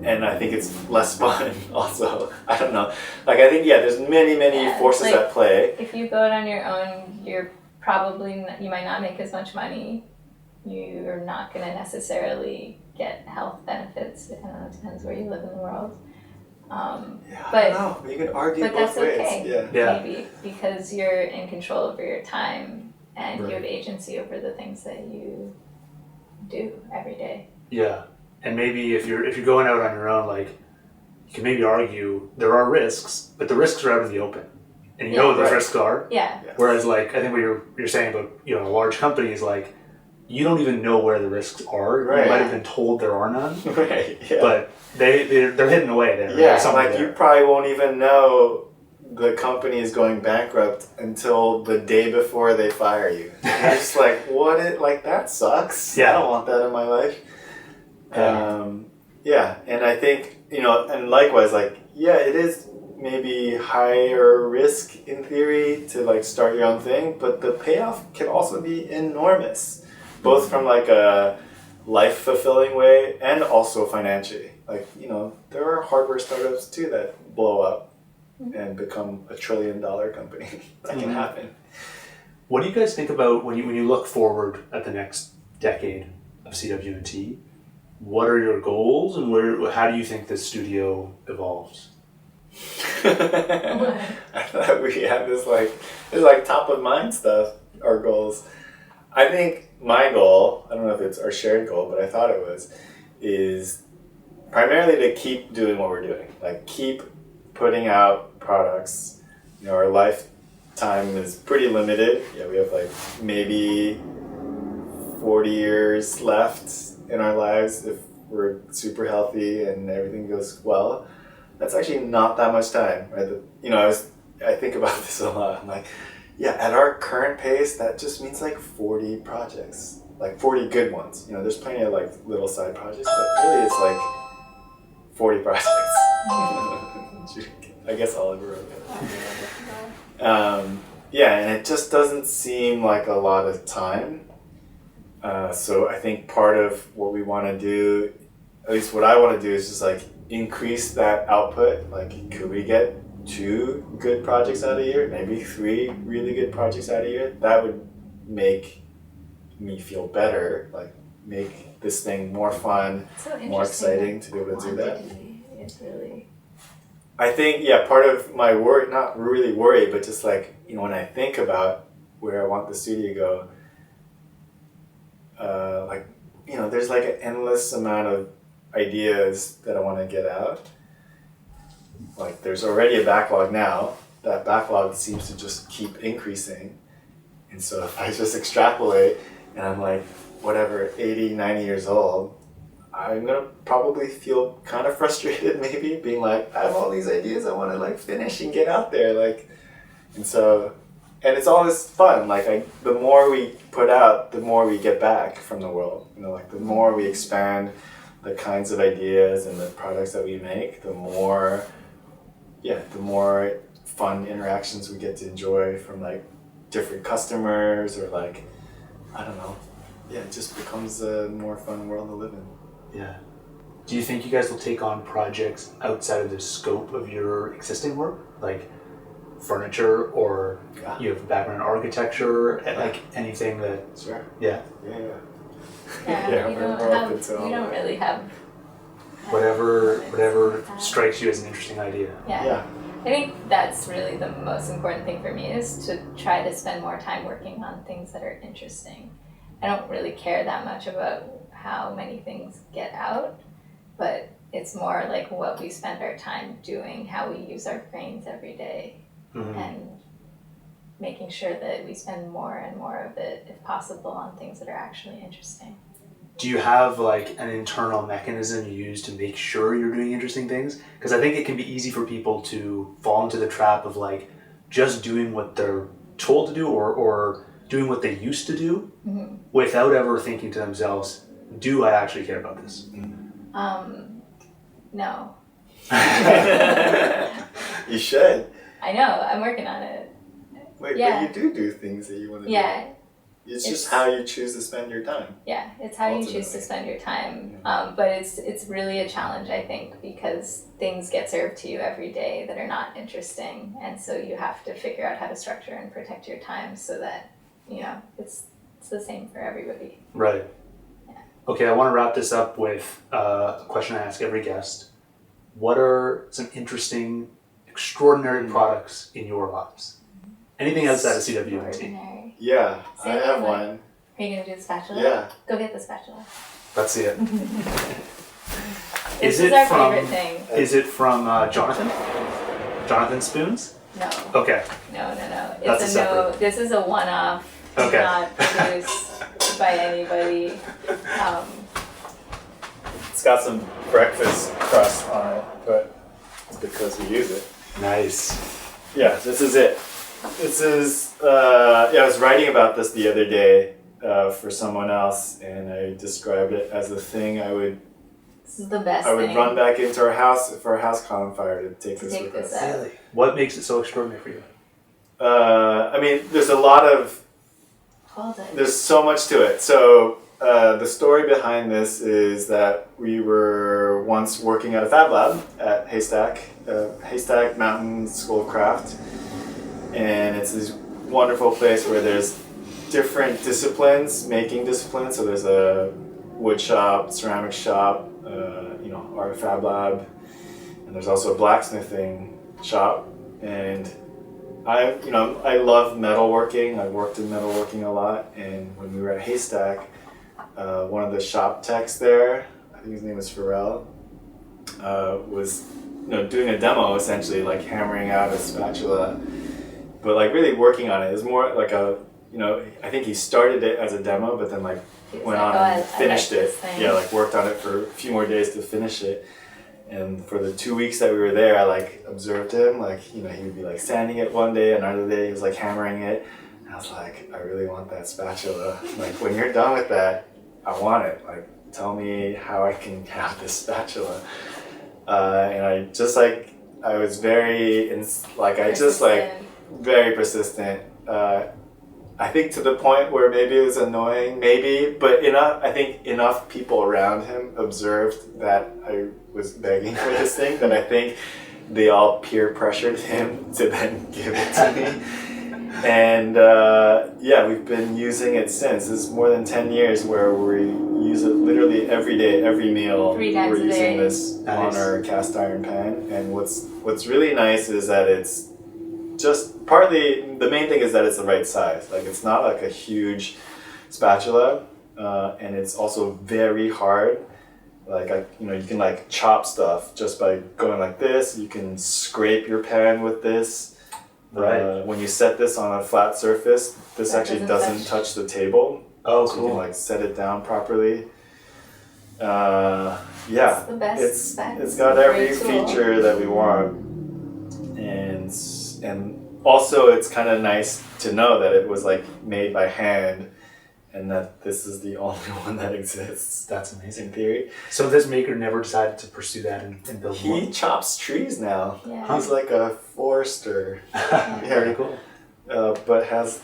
And I think it's less fun also. I don't know. Like, I think, there's many forces at play. If you go it on your own, you might not make as much money. You're not going to necessarily get health benefits. I don't know, it depends where you live in the world. I don't know. You can argue both that's ways. Okay, Yeah. maybe, because you're in control over your time and Right. you have agency over the things that you do every day. Yeah. And maybe if you're going out on your own, like, you can maybe argue there are risks, but the risks are out in the open. And you know what those Right. risks are. Yeah. Whereas, like, I think what you're saying about, a large company is like, you don't even know where the risks are. Right. You might have been told there are none. Right, yeah. But they're hidden away there. Yeah, Somewhere like there. you probably won't even know the company is going bankrupt until the day before they fire you. And you're just like, that sucks. Yeah. I don't want that in my life. Yeah. And I think, and likewise, like, it is maybe higher risk in theory to like start your own thing, but the payoff can also be enormous, both from like a life fulfilling way and also financially. Like, there are hardware startups too that blow up and become $1 trillion company. That can happen. What do you guys think about when you look forward at the next decade of CW&T? What are your goals, and how do you think this studio evolves? I thought we had this like top of mind stuff, our goals. I think my goal, I don't know if it's our shared goal, but I thought it was, is primarily to keep doing what we're doing. Like, keep putting out products. Our lifetime is pretty limited. We have like maybe 40 years left in our lives if we're super healthy and everything goes well. That's actually not that much time, right? I think about this a lot. I'm like, at our current pace, that just means like 40 projects, like 40 good ones. There's plenty of like little side projects, but really it's like 40 projects. I guess Oliver wrote it. And it just doesn't seem like a lot of time. So I think part of what we want to do, at least what I want to do, is just like increase that output. Like, could we get 2 good projects out of a year, maybe 3 really good projects out of a year, that would make me feel better, like make this thing more fun, So more exciting to be able to do that. quantity is really I think, yeah, part of my worry, not really worry, but just like, you know, when I think about where I want the studio to go, like, you know, there's like an endless amount of ideas that I want to get out. Like, there's already a backlog now. That backlog seems to just keep increasing. And so if I just extrapolate and I'm like, whatever, 80, 90 years old, I'm gonna probably feel kind of frustrated maybe, being like, I have all these ideas I want to like finish and get out there, like, and so, and it's always fun. Like, the more we put out, the more we get back from the world. You know, like the more we expand the kinds of ideas and the products that we make, the more fun interactions we get to enjoy from like different customers, or like, I don't know. Yeah, it just becomes a more fun world to live in. Yeah. Do you think you guys will take on projects outside of the scope of your existing work, like furniture, or you have a background in architecture, and like anything that? Sure. Yeah. Yeah. yeah, we don't really have Whatever strikes you as an interesting idea. Yeah. I think that's really the most important thing for me, is to try to spend more time working on things that are interesting. I don't really care that much about how many things get out, but it's more like what we spend our time doing, how we use our brains every day, and making sure that we spend more and more of it, if possible, on things that are actually interesting. Do you have like an internal mechanism you use to make sure you're doing interesting things? Because I think it can be easy for people to fall into the trap of like just doing what they're told to do, or doing what they used to do, without ever thinking to themselves, do I actually care about this? No. You should. I know, I'm working on it. Wait, Yeah. but you do things that you want to do. Yeah, It's just how you choose to spend your time. yeah, it's how you choose Ultimately. to spend your time. But it's really a challenge, I think, because things get served to you every day that are not interesting, and so you have to figure out how to structure and protect your time so that, you know, it's the same for everybody. Right. Okay, I want to wrap this up with a question I ask every guest. What are some interesting, extraordinary products in your lives? Anything outside of CW&T? Ordinary. Yeah, Say I it have like- one. Are you gonna do the spatula? Yeah. Go get the spatula. Let's see it. This Is is it our from- favorite thing. Is it from Jonathan? Jonathan Spoons? No. Okay. No. That's It's a a no. separate- This is a one-off. Okay. Not produced by anybody. It's got some breakfast crust on it, but it's because we use it. Nice. Yeah, this is it. This is, I was writing about this the other day for someone else, and I described it as the thing This is the best I would thing. run back into our house for a house calling fire to take this take with this us. out. Really? What makes it so extraordinary for you? I mean, there's a lot of, Hold it. there's so much to it. So the story behind this is that we were once working at a fab lab at Haystack Mountain School of Craft, and it's this wonderful place where there's different disciplines, making disciplines. So there's a wood shop, ceramic shop, our fab lab, and there's also a blacksmithing shop. And I love metalworking. I've worked in metalworking a lot, and when we were at Haystack, one of the shop techs there, I think his name was Pharrell, was doing a demo, essentially like hammering out a spatula, but like really working on it. It was more like I think he started it as a demo, but then like He's went like, on "Oh, and I finished like it. this thing." Yeah, like worked on it for a few more days to finish it. And for the 2 weeks that we were there, I like observed him. Like, he would be like sanding it one day, another day he was like hammering it. And I was like, I really want that spatula. Like, when you're done with that, I want it. Like, tell me how I can have this spatula. And I just like, I was very, very persistent. I think to the point where maybe it was annoying, but I think enough people around him observed that I was begging for this thing that I think they all peer pressured him to then give it to me. And yeah, we've been using it since. It's more than 10 years where we use it literally every day, every meal. 3 times We're a using day. this on our cast iron pan. And what's really nice is that it's just partly, the main thing is that it's the right size. Like it's not like a huge spatula, and it's also very hard. Like you can like chop stuff just by going like this. You can scrape your pan with this. Right. When you set this on a flat surface, this That actually doesn't doesn't touch the table. Oh, So you cool. can like set it down properly. Yeah, It's the best it's specs. it's got every Great tool. feature that we want, and also it's kind of nice to know that it was like made by hand, and that this is the only one that exists. That's amazing. In theory, So this maker never decided to pursue that and build more? he chops trees now. Yeah. He's like a forester. Very cool. But has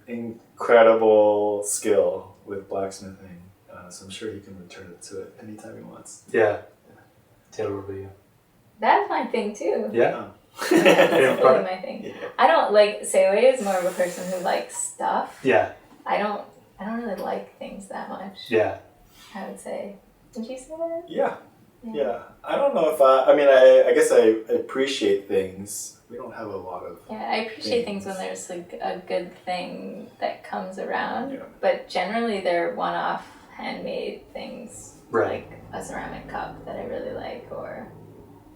incredible skill with blacksmithing. So I'm sure he can return it to it anytime he wants. Yeah. Taylor, what about you? That's my thing too. Yeah. That's Favorite really product? my thing. Yeah. I don't like Che-Wei is more of a person who likes stuff. Yeah. I don't really like things that much. Yeah. I would say. Would you say that? Yeah. Yeah. I don't know if I guess I appreciate things. We don't have a lot of. Yeah, I appreciate things when there's like a good thing that comes around. Yeah. But generally they're one-off handmade things. Right. Like a ceramic cup that I really like, or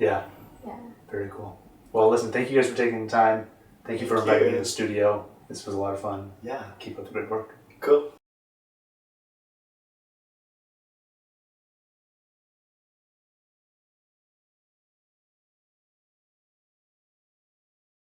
Yeah. yeah. Very cool. Well, listen, thank you guys for taking the time. Thank you for Thank inviting me you. to the studio. This was a lot of fun. Yeah. Keep up the great work. Cool.